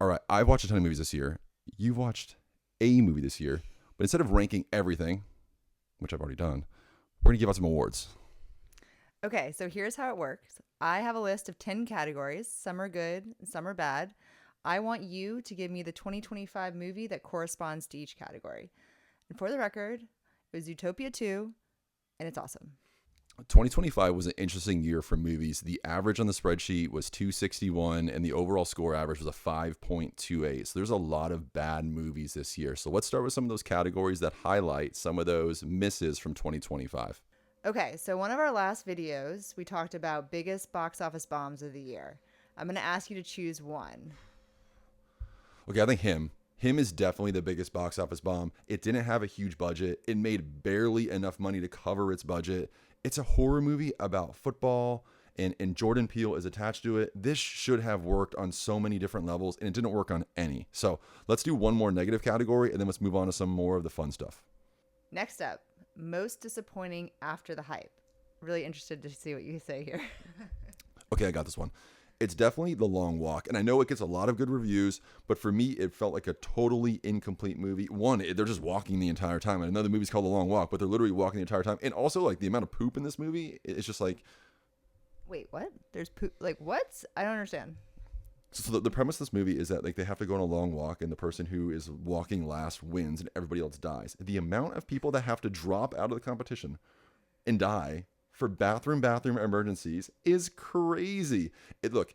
All right, I've watched a ton of movies this year. You've watched a movie this year, but instead of ranking everything, which I've already done, we're gonna give out some awards. Okay, so here's how it works. I have a list of 10 categories. Some are good and some are bad. I want you to give me the 2025 movie that corresponds to each category. And for the record, it was Utopia 2, and it's awesome. 2025 was an interesting year for movies. The average on the spreadsheet was 261, and the overall score average was a 5.28. So there's a lot of bad movies this year. So let's start with some of those categories that highlight some of those misses from 2025. Okay, so one of our last videos, we talked about biggest box office bombs of the year. I'm going to ask you to choose one. Okay, I think him. Him is definitely the biggest box office bomb. It didn't have a huge budget. It made barely enough money to cover its budget. It's a horror movie about football, and Jordan Peele is attached to it. This should have worked on so many different levels, and it didn't work on any. So let's do one more negative category, and then let's move on to some more of the fun stuff. Next up, most disappointing after the hype. Really interested to see what you say here. Okay, I got this one. It's definitely The Long Walk, and I know it gets a lot of good reviews, but for me, it felt like a totally incomplete movie. One, they're just walking the entire time. And another movie's called The Long Walk, but they're literally walking the entire time. And also, like, the amount of poop in this movie, it's just like... Wait, what? There's poop? Like, what? I don't understand. So the premise of this movie is that, like, they have to go on a long walk, and the person who is walking last wins, and everybody else dies. The amount of people that have to drop out of the competition and die for bathroom emergencies is crazy. Look,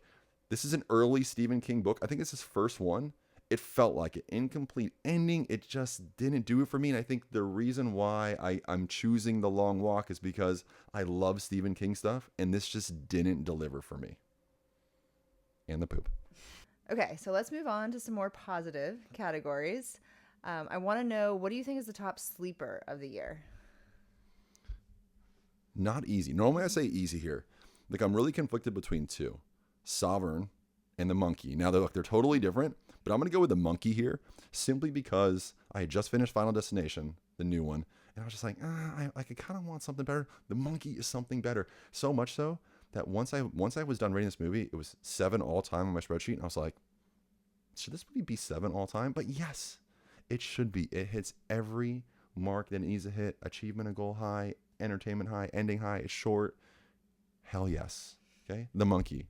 this is an early Stephen King book. I think it's his first one. It felt like an incomplete ending. It just didn't do it for me. And I think the reason why I'm choosing The Long Walk is because I love Stephen King stuff, and this just didn't deliver for me. And the poop. Okay, so let's move on to some more positive categories. I want to know, what do you think is the top sleeper of the year? Not easy. Normally I say easy here. Like, I'm really conflicted between two. Sovereign and The Monkey. Now, they're totally different, but I'm going to go with The Monkey here simply because I had just finished Final Destination, the new one, and I was just like, I kind of want something better. The Monkey is something better. So much so that once I was done rating this movie, it was 7 all time on my spreadsheet, and I was like, should this movie be 7 all time? But yes, it should be. It hits every mark that it needs to hit. Achievement and goal high, entertainment high, ending high. It's short. Hell yes. Okay, The Monkey.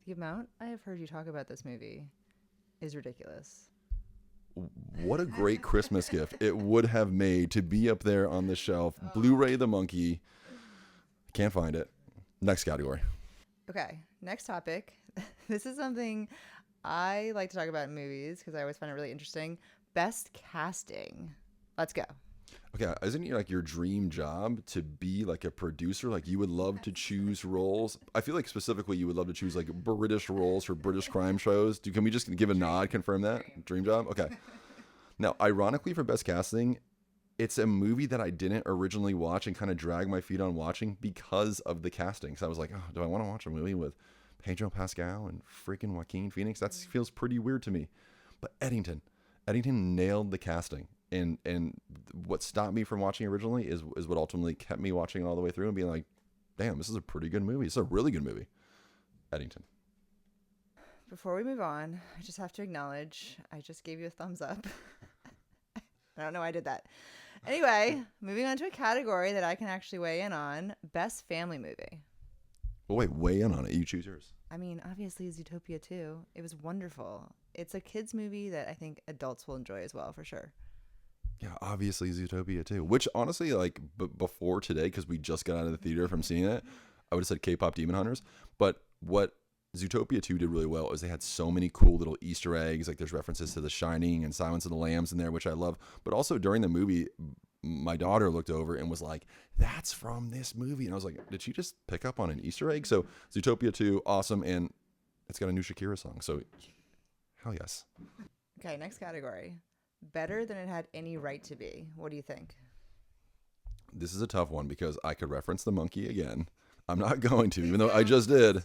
The amount I have heard you talk about this movie is ridiculous. What a great Christmas gift it would have made to be up there on the shelf. Blu-ray The Monkey. Can't find it. Next category. Okay, next topic. This is something I like to talk about in movies because I always find it really interesting. Best casting. Let's go. Okay, isn't it like your dream job to be like a producer? Like, you would love to choose roles. I feel like specifically you would love to choose like British roles for British crime shows. Can we just give a nod, confirm that? Dream job? Okay. Now, ironically, for best casting, it's a movie that I didn't originally watch and kind of drag my feet on watching because of the casting. So I was like, oh, do I want to watch a movie with Pedro Pascal and freaking Joaquin Phoenix? That feels pretty weird to me. But Eddington nailed the casting. And what stopped me from watching originally is what ultimately kept me watching all the way through and being like, damn, this is a pretty good movie. It's a really good movie. Eddington. Before we move on, I just have to acknowledge I just gave you a thumbs up. I don't know why I did that. Anyway, moving on to a category that I can actually weigh in on. Best family movie. Well, wait, weigh in on it. You choose yours. I mean, obviously, Zootopia 2. It was wonderful. It's a kid's movie that I think adults will enjoy as well, for sure. Yeah, obviously Zootopia too. Which honestly, like before today, because we just got out of the theater from seeing it, I would have said K-pop Demon Hunters. But what Zootopia 2 did really well is they had so many cool little Easter eggs. Like, there's references to The Shining and Silence of the Lambs in there, which I love. But also during the movie, my daughter looked over and was like, "That's from this movie," and I was like, "Did she just pick up on an Easter egg?" So Zootopia 2, awesome, and it's got a new Shakira song. So hell yes. Okay, next category. Better than it had any right to be. What do you think? This is a tough one because I could reference The Monkey again. I'm not going to, even though I just did.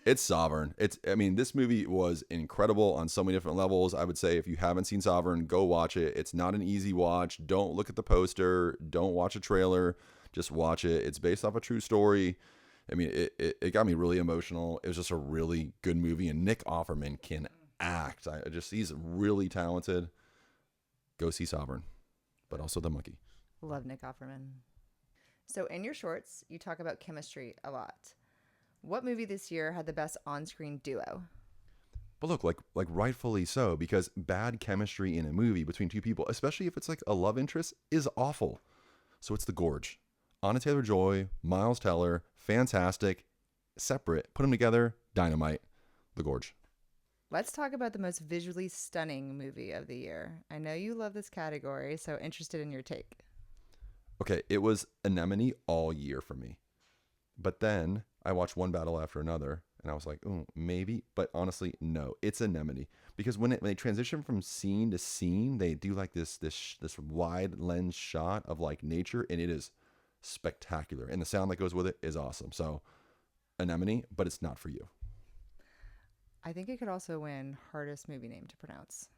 It's Sovereign. This movie was incredible on so many different levels. I would say if you haven't seen Sovereign, go watch it. It's not an easy watch. Don't look at the poster. Don't watch a trailer. Just watch it. It's based off a true story. I mean, it got me really emotional. It was just a really good movie, and Nick Offerman can act. He's really talented. Go see Sovereign, but also The Monkey. Love Nick Offerman. So in your shorts, you talk about chemistry a lot. What movie this year had the best on-screen duo? But look, like rightfully so, because bad chemistry in a movie between two people, especially if it's like a love interest, is awful. So it's The Gorge. Anna Taylor-Joy, Miles Teller, fantastic, separate, put them together, dynamite. The Gorge. Let's talk about the most visually stunning movie of the year. I know you love this category, so interested in your take. Okay, it was Anemone all year for me. But then I watched one battle after another, and I was like, oh, maybe. But honestly, no, it's Anemone. Because when they transition from scene to scene, they do like this wide lens shot of like nature, and it is spectacular. And the sound that goes with it is awesome. So Anemone, but it's not for you. I think it could also win hardest movie name to pronounce,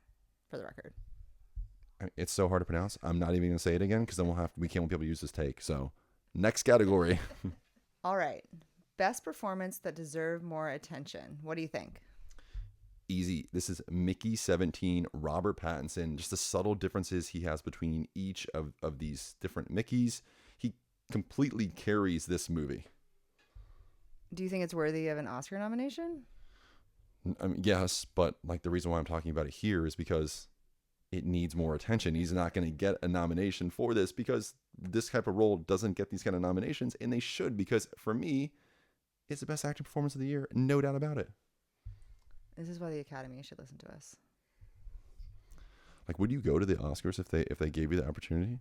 for the record. It's so hard to pronounce. I'm not even going to say it again because then we can't be able to use this take. So next category. All right. Best performance that deserve more attention. What do you think? Easy. This is Mickey 17, Robert Pattinson. Just the subtle differences he has between each of these different Mickeys. He completely carries this movie. Do you think it's worthy of an Oscar nomination? I mean, yes, but like the reason why I'm talking about it here is because it needs more attention. He's not going to get a nomination for this because this type of role doesn't get these kind of nominations, and they should, because for me, it's the best acting performance of the year, no doubt about it. This is why the Academy should listen to us. Like, would you go to the Oscars if they gave you the opportunity?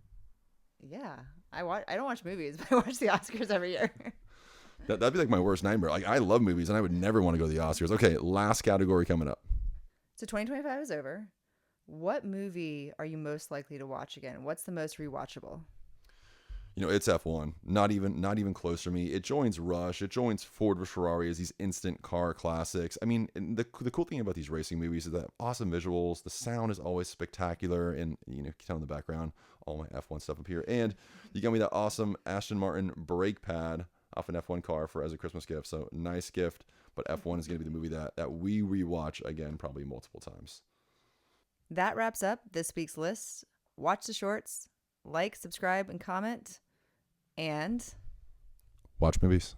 Yeah, I don't watch movies, but I watch the Oscars every year. That'd be like my worst nightmare. Like, I love movies, and I would never want to go to the Oscars. Okay, last category coming up. So 2025 is over. What movie are you most likely to watch again? What's the most rewatchable? You know, it's F1. Not even close for me. It joins Rush. It joins Ford vs Ferrari as these instant car classics. I mean, the cool thing about these racing movies is that awesome visuals. The sound is always spectacular, and you can tell in the background all my F1 stuff up here. And you got me that awesome Aston Martin brake pad off an F1 car as a Christmas gift. So nice gift. But F1 is going to be the movie that we rewatch again probably multiple times. That wraps up this week's list. Watch the shorts, like, subscribe, and comment. And watch movies.